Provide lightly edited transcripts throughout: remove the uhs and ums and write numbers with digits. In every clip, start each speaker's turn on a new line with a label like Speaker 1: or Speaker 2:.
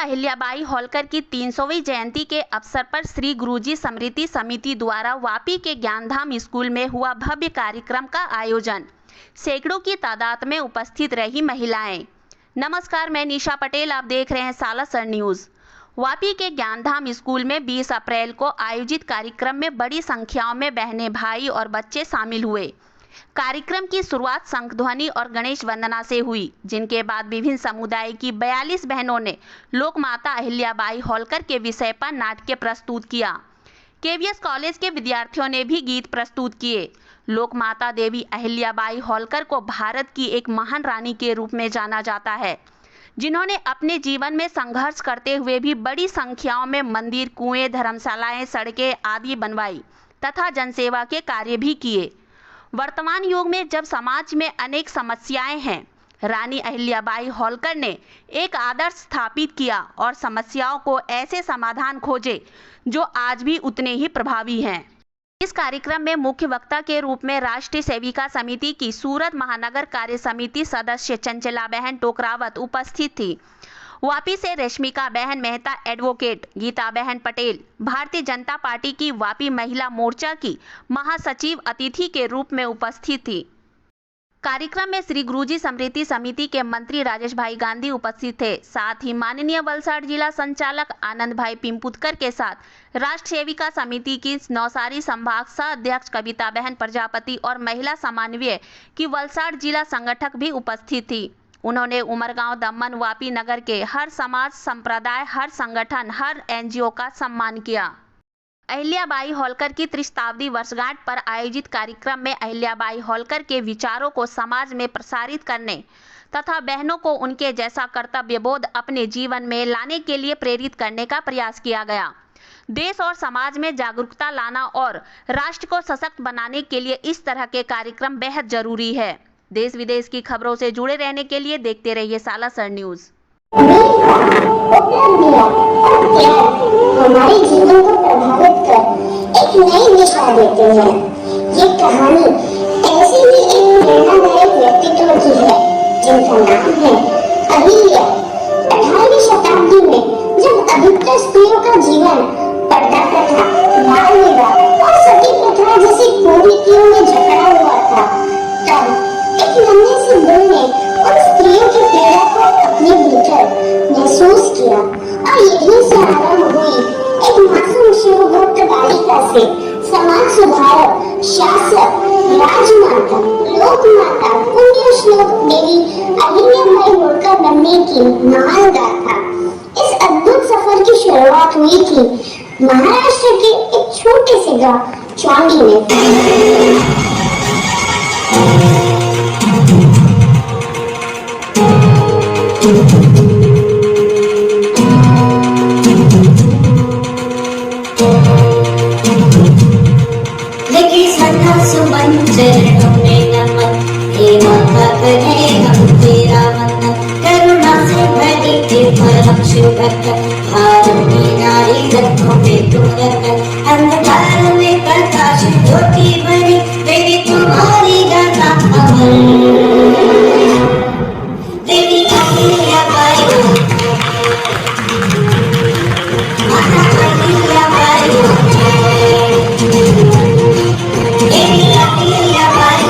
Speaker 1: अहिल्याबाई होलकर की 300वीं जयंती के अवसर पर श्री गुरुजी स्मृति समिति द्वारा वापी के ज्ञानधाम स्कूल में हुआ भव्य कार्यक्रम का आयोजन। सैकड़ों की तादाद में उपस्थित रही महिलाएं। नमस्कार, मैं निशा पटेल, आप देख रहे हैं सालासर न्यूज। वापी के ज्ञानधाम स्कूल में 20 अप्रैल को आयोजित कार्यक्रम में बड़ी संख्याओं में बहनें, भाई और बच्चे शामिल हुए। कार्यक्रम की शुरुआत शंखध्वनि और गणेश वंदना से हुई, जिनके बाद विभिन्न समुदाय की 42 बहनों ने लोक माता अहिल्याबाई होलकर के विषय पर नाट्य प्रस्तुत किया। केवीएस कॉलेज के विद्यार्थियों ने भी गीत प्रस्तुत किए। लोक माता देवी अहिल्याबाई होलकर को भारत की एक महान रानी के रूप में जाना जाता है, जिन्होंने अपने जीवन में संघर्ष करते हुए भी बड़ी संख्याओं में मंदिर, कुएं, धर्मशालाएं, सड़कें आदि बनवाई तथा जनसेवा के कार्य भी किए। वर्तमान युग में जब समाज में अनेक समस्याएं हैं, रानी अहिल्याबाई होलकर ने एक आदर्श स्थापित किया और समस्याओं को ऐसे समाधान खोजे जो आज भी उतने ही प्रभावी हैं। इस कार्यक्रम में मुख्य वक्ता के रूप में राष्ट्रीय सेविका समिति की सूरत महानगर कार्य समिति सदस्य चंचला बहन टोकरावत उपस्थित थी। वापी से रश्मिका बहन मेहता, एडवोकेट गीता बहन पटेल, भारतीय जनता पार्टी की वापी महिला मोर्चा की महासचिव अतिथि के रूप में उपस्थित थी। कार्यक्रम में श्री गुरुजी स्मृति समिति के मंत्री राजेश भाई गांधी उपस्थित थे। साथ ही माननीय वलसाड़ जिला संचालक आनंद भाई पिंपुतकर के साथ राष्ट्र सेविका समिति की नौसारी संभाग सह अध्यक्ष कविता बहन प्रजापति और महिला समन्वय की वलसाड़ जिला संगठक भी उपस्थित थी। उन्होंने उमरगांव, दमन, वापी नगर के हर समाज, संप्रदाय, हर संगठन, हर एनजीओ का सम्मान किया। अहिल्याबाई होलकर की त्रिशताब्दी वर्षगांठ पर आयोजित कार्यक्रम में अहिल्याबाई होलकर के विचारों को समाज में प्रसारित करने तथा बहनों को उनके जैसा कर्तव्य बोध अपने जीवन में लाने के लिए प्रेरित करने का प्रयास किया गया। देश और समाज में जागरूकता लाना और राष्ट्र को सशक्त बनाने के लिए इस तरह के कार्यक्रम बेहद जरूरी है। देश विदेश की खबरों से जुड़े रहने के लिए देखते रहिए सालासर न्यूज।
Speaker 2: हमारे जीवन को प्रभावित कर एक नई दिशा देते हैं। ये कहानी ऐसे ही एक प्रेरणादायक व्यक्तित्व की है, जिनका नाम है अहिल्या। 18वीं शताब्दी में जब अधिकतर स्त्रियों का जीवन पर्दा प्रथा, बाल विवाह और सती प्रथा जैसी कुरीतियों में जकड़ा हुआ था, तब एक नन्हे से दिल ने उन स्त्रियों की पीड़ा को अपने भीतर महसूस किया और यहीं से आरंभ हुई एक मासूम शिवभक्त बालिका से समाज सुधारक, शासक, राजमाता, लोकमाता, पुण्य श्लोक देवी अहिल्याबाई होलकर बनने की महान गाथा। इस अद्भुत सफर की शुरुआत हुई थी महाराष्ट्र के एक छोटे से गांव चौंडी में।
Speaker 3: अंधकार में प्रकाश ज्योति बनी, देवी तुम्हारी गाथा अमर। देवी अहिल्याबाई, माता अहिल्याबाई, देवी अहिल्याबाई।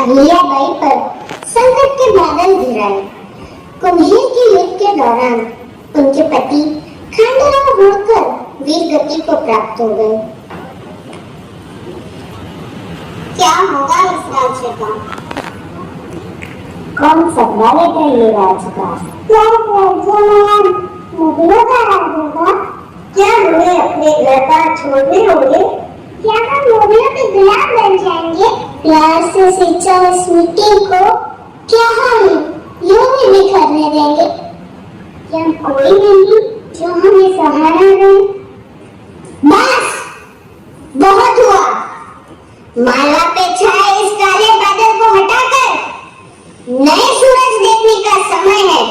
Speaker 2: अहिल्याबाई पर संकट के बादल गिराए। कुम्हेर के युद्ध के दौरान उनके पति खंडराव होकर वीर गति को प्राप्त हो गए। क्या होगा इस राज्य का? कौन संभालेगा ये राज का? क्या नदियों का राज होगा? क्या हमें अपने घर बार छोड़ने होंगे? क्या हम नदियों के गुलाम बन जाएंगे? प्यार से सिंचा इस मिट्टी को क्या हम यूं ही बिखरने देंगे? क्या कोई नहीं जो हमें सहारा दे? बस बहुत हुआ। माला पे छाए इस काले बादल को हटाकर नए सूरज देखने का समय है।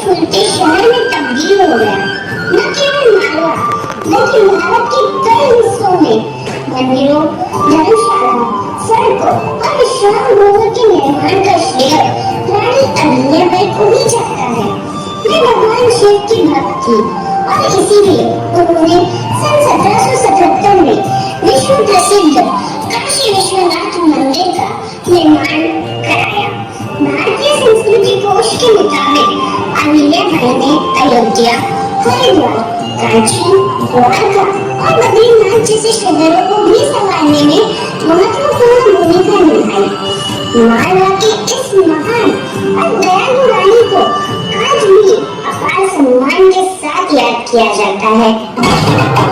Speaker 2: फूलते शहर में तब्दील हो गया। न केवल मालवा बल्कि भारत के कई हिस्सों में मंदिरों, धर्मशाला, सड़कों और विश्राम गृहों के निर्माण का श्रेय रानी अहिल्याबाई को ही जाता है। वे भगवान शिव की भक्त थी और इसीलिए उन्होंने सन 1777 में विश्व प्रसिद्ध काशी विश्वनाथ मंदिर का निर्माण कराया। भारतीय संस्कृति कोश के मुताबिक अहिल्याबाई ने अयोध्या, हरिद्वार, काशी, द्वारका और बद्रीनाथ जैसे शहरों को भी संभालने में महत्वपूर्ण भूमिका निभाई। मालवा की इस महान और दयालु रानी को आज भी अपार सम्मान के साथ याद किया जाता है।